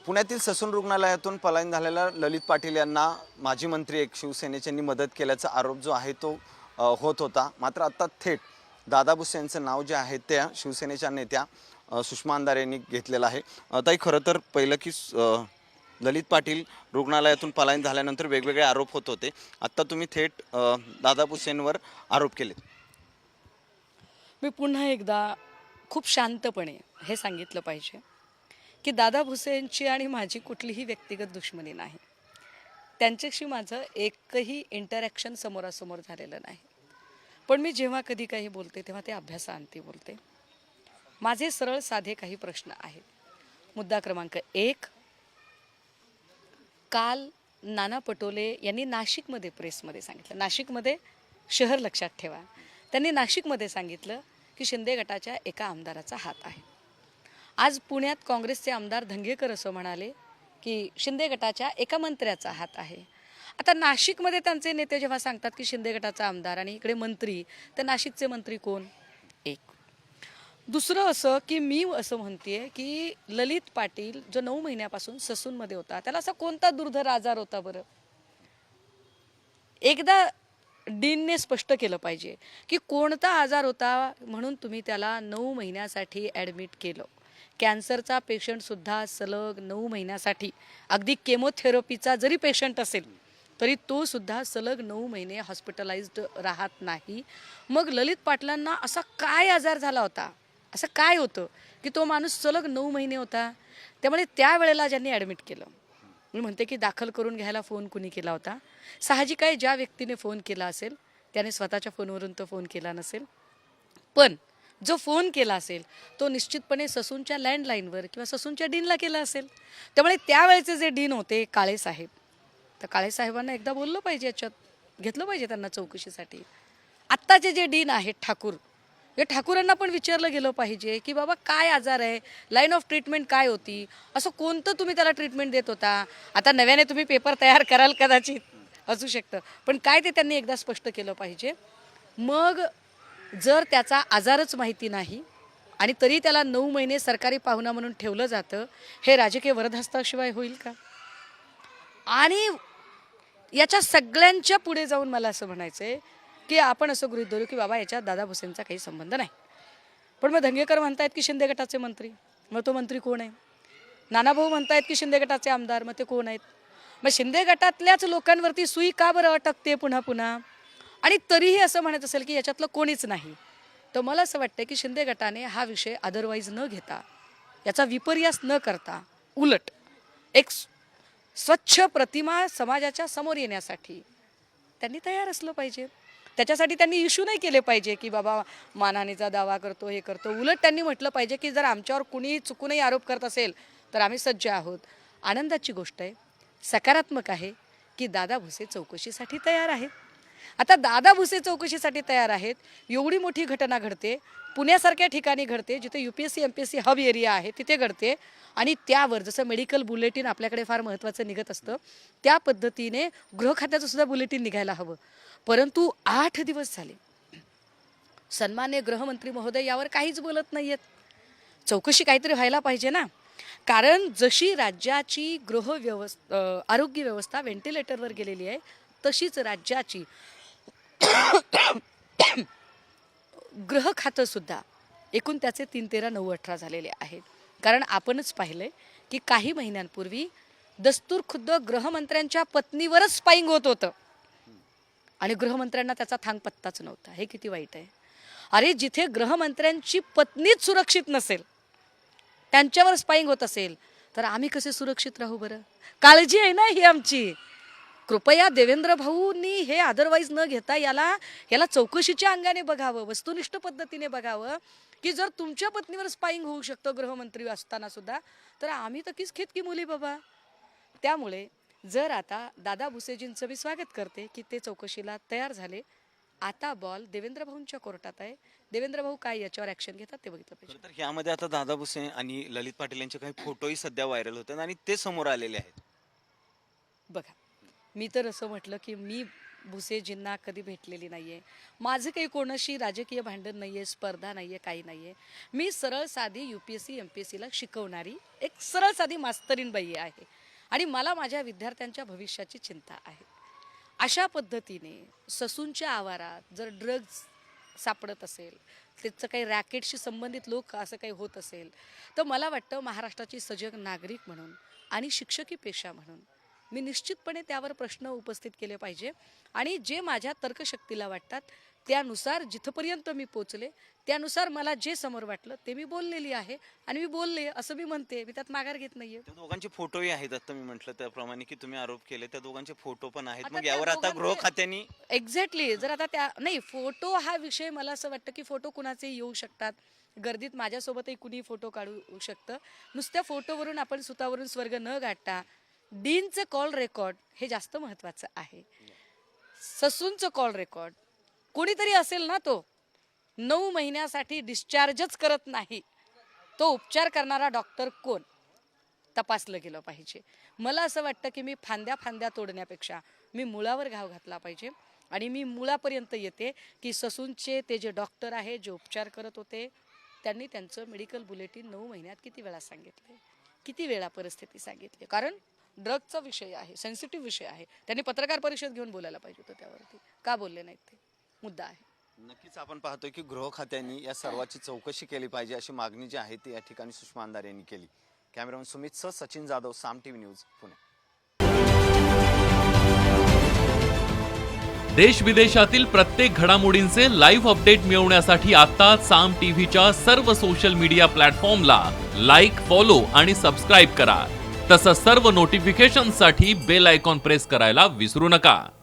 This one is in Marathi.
पुण्यातील ससून रुग्णालयातून पलायन झालेल्या ललित पाटील यांना माजी मंत्री एक शिवसेनेच्यांनी मदत केल्याचा आरोप जो आहे तो होत होता। मात्र आता थेट दादा भुसे यांचं नाव जे आहे त्या शिवसेनेच्या नेत्या सुषमा अंधारे यांनी घेतलेलं आहे। ताई, खरं तर पहिलं की ललित पाटील रुग्णालयातून पलायन झाल्यानंतर वेगवेगळे आरोप होत होते। आता तुम्ही थेट दादा भुसेंवर आरोप केले। मी पुन्हा एकदा खूप शांतपणे हे सांगितलं पाहिजे की दादा भुसेंची आणि माझी कुठलीही व्यक्तिगत दुश्मनी नाही। त्यांच्याशी माझं एकही इंटरॅक्शन समोरासमोर झालेलं नाही। पण मी जेव्हा कधी काही बोलते तेव्हा ते अभ्यासाअंती बोलते। माझे सरळ साधे काही प्रश्न आहेत। मुद्दा क्रमांक 1, काल नाना पटोले यांनी नाशिकमध्ये प्रेसमध्ये सांगितलं, नाशिकमध्ये शहर लक्षात ठेवा, त्यांनी नाशिकमध्ये सांगितलं की शिंदे गटाच्या एका आमदाराचा हात आहे। आज पुण्यात काँग्रेसचे आमदार धंगेकर असं म्हणाले की शिंदे गटाच्या एका मंत्र्याचा हात आहे। आता नाशिकमध्ये त्यांचे नेते जेव्हा सांगतात की शिंदे गटाचा आमदार आणि इकडे मंत्री, तर नाशिकचे मंत्री कोण? एक। दुसरं असं की मी असं म्हणतेय की ललित पाटील जो 9 महिन्यापासून ससूनमध्ये होता, त्याला असा कोणता दुर्धर आजार होता बरं? एकदा डीनने स्पष्ट केलं पाहिजे की कोणता आजार होता म्हणून तुम्ही त्याला 9 महिन्यासाठी ॲडमिट केलं। कॅन्सरचा पेशंटसुद्धा सलग 9 महिन्यासाठी, अगदी केमोथेरपीचा जरी पेशंट असेल तरी तो सुद्धा सलग 9 महिने हॉस्पिटलाइज्ड राहत नाही। मग ललित पाटलांना असा काय आजार झाला होता, असं काय होतं की तो माणूस सलग 9 महिने होता? त्यामुळे त्यावेळेला ज्यांनी ॲडमिट केलं, मी म्हणते की दाखल करून घ्यायला फोन कुणी केला होता? साहजिक आहे, ज्या व्यक्तीने फोन केला असेल त्याने स्वतःच्या फोनवरून तो फोन केला नसेल, पण जो फोन केला असेल तो निश्चितपणे ससूनच्या लँडलाईनवर किंवा ससूनच्या डीनला केला असेल। त्यामुळे त्यावेळेचे जे डीन होते काळे साहेब, तर काळे साहेबांना एकदा बोललं पाहिजे, याच्यात घेतलं पाहिजे त्यांना चौकशीसाठी। आत्ताचे जे डीन आहेत ठाकूर, या ठाकूरांना पण विचारलं गेलं पाहिजे की बाबा काय आजार आहे, लाईन ऑफ ट्रीटमेंट काय होती, असं कोणतं तुम्ही त्याला ट्रीटमेंट देत होता? आता नव्याने तुम्ही पेपर तयार कराल कदाचित, असू शकतं, पण काय ते त्यांनी एकदा स्पष्ट केलं पाहिजे। मग जर त्याचा आजारच माहिती नाही आणि तरी त्याला 9 महिने सरकारी पाहुणा म्हणून ठेवलं जातं, हे राजकीय वरदहस्ताशिवाय होईल का? आणि याच्या सगळ्यांच्या पुढे जाऊन मला असं म्हणायचं आहे की आपण असं गृहीत धरू की बाबा याच्यात दादा भुसेंचा काही संबंध नाही। पण मग धंगेकर म्हणतायत की शिंदे गटाचे मंत्री, मग तो मंत्री कोण आहे? नानाभाऊ म्हणतायत की शिंदे गटाचे आमदार, मग ते कोण आहेत? मग शिंदे गटातल्याच लोकांवरती सुई का बरं अटकते पुन्हा पुन्हा? आणि तरीही असं म्हणत असेल की याच्यातलं कोणीच नाही, तर मला असं वाटतं की शिंदे गटाने हा विषय अदरवाईज न घेता, याचा विपर्यास न करता, उलट एक स्वच्छ प्रतिमा समाजाच्या समोर येण्यासाठी त्यांनी तयार असलं पाहिजे। त्याच्यासाठी त्यांनी इश्यू नाही केले पाहिजे की बाबा मानहानीचा दावा करतो, हे करतो। उलट त्यांनी म्हटलं पाहिजे की जर आमच्यावर कुणी चुकूनही आरोप करत असेल तर आम्ही सज्ज आहोत। आनंदाची गोष्ट आहे, सकारात्मक आहे की दादा भुसे चौकशीसाठी तयार आहेत। आता दादा भुसे चौकशीसाठी तयार आहेत, एवढी मोठी घटना घडते, पुण्यासारख्या ठिकाणी घडते, जिथे UPSC MPSC हब एरिया आहे तिथे घडते, आणि त्यावर जसं मेडिकल बुलेटिन आपल्याकडे फार महत्त्वाचं निघत असतं, त्या पद्धतीने गृह खात्याचं सुद्धा बुलेटिन निघायला हवं। परंतु 8 दिवस झाले सन्मान्य गृहमंत्री महोदय यावर काहीच बोलत नाहीयेत। चौकशी काहीतरी व्हायला पाहिजे ना, कारण जशी राज्याची आरोग्य व्यवस्था व्हेंटिलेटरवर गेलेली आहे, तशीच राज्याची गृह खातं सुद्धा एकूण त्याचे 3-13-9-18 झालेले आहेत। कारण आपणच पाहिलंय की काही महिन्यांपूर्वी दस्तूर खुद्द गृहमंत्र्यांच्या पत्नीवरच स्पाईंग होत होतं आणि गृहमंत्र्यांना त्याचा थांग पत्ताच नव्हता। हे किती वाईट आहे। अरे, जिथे गृहमंत्र्यांची पत्नीच सुरक्षित नसेल, त्यांच्यावर स्पाईंग होत असेल, तर आम्ही कसे सुरक्षित राहू बरं? काळजी आहे ना ही आमची। कृपया देवेंद्र भाऊंनी हे अदरवाईज न घेता याला चौकशीच्या अंगाने बघावं, वस्तुनिष्ठ पद्धतीने बघावं की जर तुमच्या पत्नीवर स्पाईंग होऊ शकतं गृहमंत्री असताना सुद्धा, तर आम्ही तर किस खेत की मुली बाबा। त्यामुळे जर आता दादा भुसेजींचं मी स्वागत करते की ते चौकशीला तयार झाले, आता बॉल देवेंद्र भाऊंच्या कोर्टात आहे। देवेंद्र भाऊ काय याच्यावर ॲक्शन घेतात ते बघितलं पाहिजे। तर यामध्ये आता दादा भुसे आणि ललित पाटील यांचे काही फोटोही सध्या व्हायरल होतात आणि ते समोर आलेले आहेत। बघा, मी तर असं म्हटलं की मी भुसेजींना कधी भेटलेली नाही आहे. माझं काही कोणाशी राजकीय भांडण नाही आहे, स्पर्धा नाही आहे, काही नाही आहे. मी सरळ साधी UPSC MPSCला शिकवणारी एक सरळ साधी मास्तरीण बाई आहे आणि मला माझ्या विद्यार्थ्यांच्या भविष्याची चिंता आहे. अशा पद्धतीने ससूनच्या आवारात जर ड्रग्ज सापडत असेल, त्याचं काही रॅकेटशी संबंधित लोक असं काही होत असेल, तर मला वाटतं महाराष्ट्राची सजग नागरिक म्हणून आणि शिक्षकी पेशा म्हणून मी निश्चितपणे त्यावर प्रश्न उपस्थित केले पाहिजे आणि जे माझ्या तर्कशक्तीला वाटतात त्यानुसार जिथपर्यंत मी पोचले त्यानुसार मला जे समोर वाटलं ते मी बोललेली आहे आणि मी बोलले असं मी म्हणते. मी त्यात माघार घेत नाहीये. त्या दोघांचे फोटोही आहेत. आता मी म्हटलं त्याप्रमाणे की तुम्ही आरोप केले, त्या दोघांचे फोटो पण आहेत. आता मग त्या यावर आता दोघांचे- गृह खात्याने एक्झॅक्टली जर आता त्या नाही फोटो हा विषय मला असं वाटतं की फोटो कुणाचे येऊ शकतात. गर्दीत माझ्यासोबतही कुणी फोटो काढू शकतं. नुसत्या फोटोवरून आपण सुतावरून स्वर्ग न गाठता डीनचं कॉल रेकॉर्ड हे जास्त महत्त्वाचं आहे. ससूनचं कॉल रेकॉर्ड कोणीतरी असेल ना, तो 9 महिन्यासाठी डिस्चार्जच करत नाही, तो उपचार करणारा डॉक्टर कोण तपासलं गेलं पाहिजे. मला असं वाटतं की मी फांद्या तोडण्यापेक्षा मी मुळावर घाव घातला पाहिजे आणि मी मुळापर्यंत येते की ससूनचे ते जे डॉक्टर आहे जे उपचार करत होते त्यांनी त्यांचं मेडिकल बुलेटिन 9 महिन्यात किती वेळा सांगितले, किती वेळा परिस्थिती सांगितली. कारण ड्रगचा विषय आहे, सेन्सिटिव्ह विषय आहे. त्यांनी पत्रकार परिषद घेऊन बोलायला पाहिजे होतं त्यावरती. का बोलले नाहीत ते मुद्दा आहे. नक्कीच आपण पाहतोय की गृह खात्याने या सर्वाची चौकशी केली पाहिजे अशी मागणी जी आहे ती या ठिकाणी सुषमा अंधारे यांनी केली. कॅमेरामन सुमित सह सचिन जाधव, साम TV न्यूज, पुणे. देश विदेशातील प्रत्येक घडामोडींचे लाईव्ह अपडेट मिळवण्यासाठी आता साम टीव्हीच्या सर्व सोशल मीडिया प्लॅटफॉर्मला लाईक, फॉलो आणि सबस्क्राईब करा. तसंच सर्व नोटिफिकेशनसाठी बेल आयकॉन प्रेस करायला विसरू नका.